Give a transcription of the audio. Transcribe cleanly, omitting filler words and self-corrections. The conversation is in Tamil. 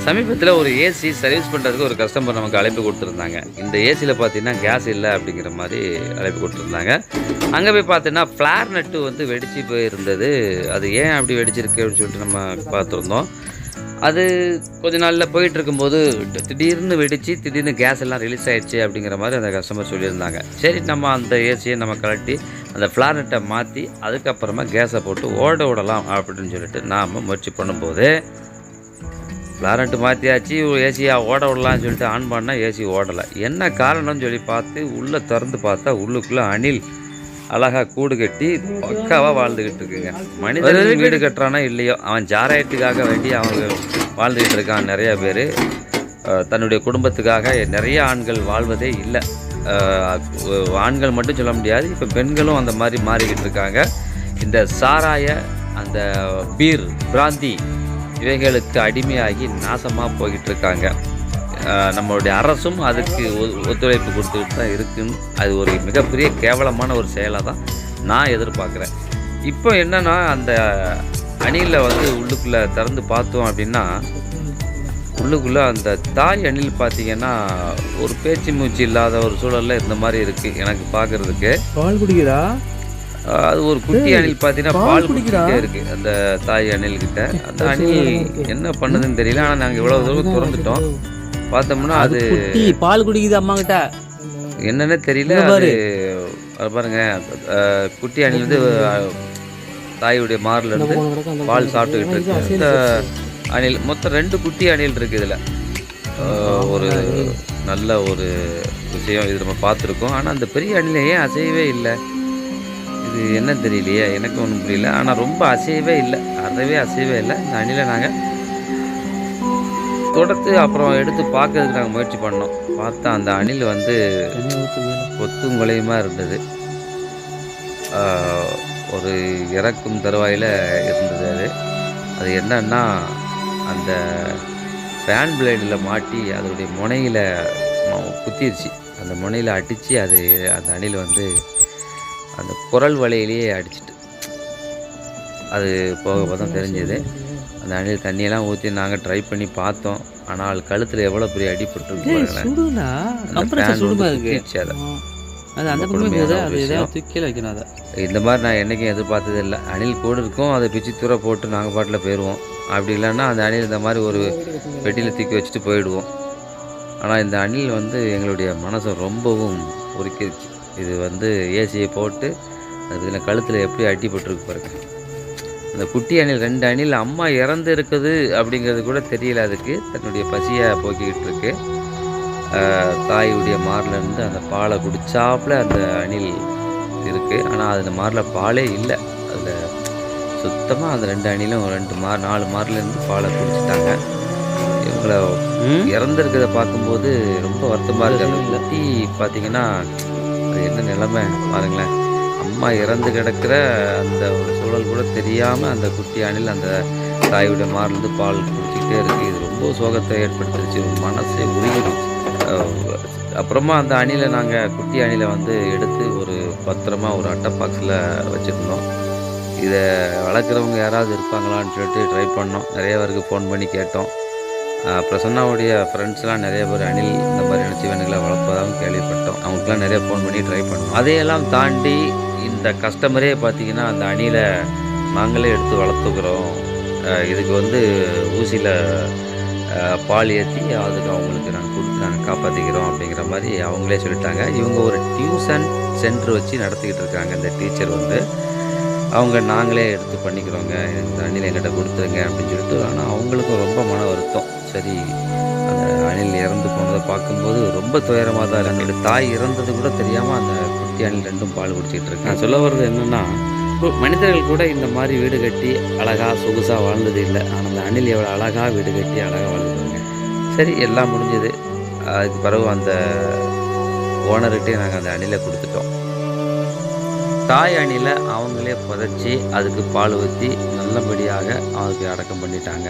சமீபத்தில் ஒரு ஏசி சர்வீஸ் பண்ணுறதுக்கு ஒரு கஸ்டமர் நமக்கு அழைப்பு கொடுத்துருந்தாங்க. இந்த ஏசியில் பார்த்தீங்கன்னா கேஸ் இல்லை அப்படிங்கிற மாதிரி அழைப்பு கொடுத்துருந்தாங்க. அங்கே போய் பார்த்தீங்கன்னா ஃப்ளார் நட்டு வந்து வெடிச்சு போயிருந்தது. அது ஏன் அப்படி வெடிச்சிருக்கு அப்படின்னு சொல்லிட்டு நம்ம பார்த்துருந்தோம். அது கொஞ்ச நாளில் போயிட்டு இருக்கும்போது திடீர்னு வெடித்து திடீர்னு கேஸ் எல்லாம் ரிலீஸ் ஆகிடுச்சு அப்படிங்கிற மாதிரி அந்த கஸ்டமர் சொல்லியிருந்தாங்க. சரி, நம்ம அந்த ஏசியை நம்ம கழட்டி அந்த ஃப்ளார் நட்டை மாற்றி அதுக்கப்புறமா கேஸை போட்டு ஓட விடலாம் அப்படின்னு சொல்லிட்டு நாம் முயற்சி பண்ணும்போது ஃப்ளார் நட்டு மாற்றியாச்சு, ஏசியாக ஓட விடலான்னு சொல்லிட்டு ஆன் பண்ணால் ஏசி ஓடலை. என்ன காரணம்னு சொல்லி பார்த்து உள்ளே திறந்து பார்த்தா உள்ளுக்குள்ளே அணில் அழகாக கூடு கட்டி பக்காவாக வாழ்ந்துக்கிட்டு இருக்குங்க. மனிதன் வீடு கட்டுறானோ இல்லையோ, அவன் ஜாராயத்துக்காக வேண்டி அவங்க வாழ்ந்துக்கிட்டு இருக்கான். நிறையா பேர் தன்னுடைய குடும்பத்துக்காக நிறைய ஆண்கள் வாழ்வதே இல்லை. ஆண்கள் மட்டும் சொல்ல முடியாது, இப்போ பெண்களும் அந்த மாதிரி மாறிக்கிட்டு இருக்காங்க. இந்த சாராய, அந்த பீர், பிராந்தி இவைகளுக்கு அடிமையாகி நாசமாக போய்கிட்டு இருக்காங்க. நம்மளுடைய அரசும் அதுக்கு ஒத்துழைப்பு கொடுத்துக்கிட்டு தான் இருக்குன்னு, அது ஒரு மிகப்பெரிய கேவலமான ஒரு செயலாக தான் நான் எதிர்பார்க்குறேன். இப்போ என்னென்னா, அந்த அணிலில் வந்து உள்ளுக்குள்ளே திறந்து பார்த்தோம் அப்படின்னா, உள்ளுக்குள்ளே அந்த தாய் அணில் பார்த்திங்கன்னா ஒரு பேச்சு மூச்சு இல்லாத ஒரு சூழலில் இந்த மாதிரி இருக்குது எனக்கு பார்க்குறதுக்கு. பால் குடிக்கிறா? அது ஒரு குட்டி அணில் பார்த்தீங்கன்னா பால் குடிக்கிட்டே இருக்குது அந்த தாய் அணில்கிட்ட. அந்த அணில் என்ன பண்ணுதுன்னு தெரியல. ஆனால் நாங்கள் இவ்வளோ தூரம் திறந்துட்டோம், பார்த்தோம்னா அது பால் குடிக்குது அம்மா கிட்ட. என்னன்னே தெரியல. அது பாருங்க, குட்டி அணில் வந்து தாயுடைய மாரில் இருந்து பால் சாப்பிட்டுக்கிட்டு இருக்கு. இந்த அணில் மொத்தம் 2 குட்டி அணில் இருக்குது. இதில் ஒரு நல்ல ஒரு விஷயம் இது நம்ம பார்த்துருக்கோம். ஆனால் அந்த பெரிய அணில் ஏன் அசையவே இல்லை, இது என்ன தெரியலையே, எனக்கு ஒன்றும் புரியல. ஆனால் ரொம்ப அசையவே இல்லை, அசையவே இல்லை. இந்த அணிலை நாங்கள் தொடர்த்து அப்புறம் எடுத்து பார்க்கறதுக்கு நாங்கள் முயற்சி பண்ணோம். பார்த்தா அந்த அணில் வந்து கொத்தும் குலையுமா இருந்தது. ஒரு இறக்கும் தருவாயில் இருந்தது. அது என்னன்னா, அந்த ஃபேன் பிளேடில் மாட்டி அதனுடைய முனையில் குத்திருச்சு. அந்த முனையில் அடித்து அது அந்த அணில் வந்து அந்த குரல் வலையிலேயே அடிச்சிட்டு அது போக தான் தெரிஞ்சது. அந்த அணில் தண்ணியெல்லாம் ஊற்றி நாங்கள் ட்ரை பண்ணி பார்த்தோம். ஆனால் கழுத்தில் எவ்வளோ பெரிய அடிபட்டுருக்கு. இந்த மாதிரி நான் என்றைக்கும் எதிர்பார்த்தது இல்லை. அணில் கூட இருக்கும், அதை பிச்சு தூர போட்டு நாங்கள் பாட்டில் போயிடுவோம். அப்படி இல்லைன்னா அந்த அணில் இந்த மாதிரி ஒரு பெட்டியில் தூக்கி வச்சுட்டு போயிடுவோம். ஆனால் இந்த அணில் வந்து எங்களுடைய மனசை ரொம்பவும் உருக்கிடுச்சு. இது வந்து ஏசியை போட்டு அது இதில் கழுத்தில் எப்படி அடிபட்டுருக்கு பாருங்க. அந்த குட்டி அணில் 2 அணில் அம்மா இறந்து இருக்குது அப்படிங்கிறது கூட தெரியல. அதுக்கு தன்னுடைய பசியை போக்கிக்கிட்டு இருக்கு. தாயுடைய மாரிலேருந்து அந்த பாலை குடிச்சாப்புல அந்த அணில் இருக்குது. ஆனால் அதில் மாரில் பாலே இல்லை. அதில் சுத்தமாக அந்த 2 அணிலும் 4 மாரிலேருந்து பாலை குடிச்சிட்டாங்க. இவங்களை இறந்துருக்கிறத பார்க்கும்போது ரொம்ப வருத்தமாக இருக்குது. அந்த குட்டி பார்த்திங்கன்னா அது என்ன நிலைமை பாருங்களேன். அம்மா இறந்து கிடக்கிற அந்த ஒரு சூழல் கூட தெரியாமல் அந்த குட்டி அணில் அந்த தாயுடைய மாரிலிருந்து பால் குடிச்சிக்கிட்டே இருக்குது. இது ரொம்ப சோகத்தை ஏற்படுத்திடுச்சு, மனசே உருகிடுச்சு. அப்புறமா அந்த அணிலை நாங்கள் குட்டி அணிலை வந்து எடுத்து ஒரு பத்திரமா ஒரு அட்டை பாக்ஸில் வச்சுருந்தோம். இதை வளர்க்குறவங்க யாராவது இருப்பாங்களான்னு சொல்லிட்டு ட்ரை பண்ணோம். நிறைய பேருக்கு ஃபோன் பண்ணி கேட்டோம். பிரசன்னாவுடைய ஃப்ரெண்ட்ஸ்லாம் நிறைய பேர் அணில் இந்த மாதிரியான ஜீவன்களை வளர்ப்பதாகவும் கேள்விப்பட்டோம். அவங்களுக்குலாம் நிறைய ஃபோன் பண்ணி ட்ரை பண்ணோம். அதையெல்லாம் தாண்டி இந்த கஸ்டமரே பார்த்திங்கன்னா அந்த அணிலை நாங்களே எடுத்து வளர்த்துக்கிறோம், இதுக்கு வந்து ஊசியில் பால் ஏற்றி அதுக்கு அவங்களுக்கு நாங்கள் கொடுத்து நாங்கள் காப்பாற்றிக்கிறோம் அப்படிங்கிற மாதிரி அவங்களே சொல்லிட்டாங்க. இவங்க ஒரு டியூஷன் சென்டர் வச்சு நடத்திக்கிட்டு இருக்காங்க. இந்த டீச்சர் வந்து அவங்க நாங்களே எடுத்து பண்ணிக்கிறோங்க, இந்த அணில் எங்கிட்ட கொடுத்துருங்க அப்படின்னு சொல்லிட்டு. ஆனால் அவங்களுக்கும் ரொம்ப மன வருத்தம். சரி, அந்த அணில் இறந்து போனதை பார்க்கும்போது ரொம்ப துயரமாக தான். என்னுடைய தாய் இறந்தது கூட தெரியாமல் அந்த குட்டி அணில் 2ம் பால் குடிச்சிக்கிட்டு இருக்கு. நான் சொல்ல வர்றது என்னென்னா, மனிதர்கள் கூட இந்த மாதிரி வீடு கட்டி அழகாக சொகுசாக வாழ்ந்தது இல்லை. ஆனால் அந்த அணில் எவ்வளோ அழகாக வீடு கட்டி அழகாக வாழ்ந்துருங்க. சரி, எல்லாம் முடிஞ்சது. அதுக்கு பிறகு அந்த ஓனர்கிட்டே நாங்கள் அந்த அணிலை கொடுத்துட்டோம். தாய் அணிலை அவங்களே புதைச்சி அதுக்கு பால் ஊற்றி நல்லபடியாக அதுக்கு அடக்கம் பண்ணிட்டாங்க.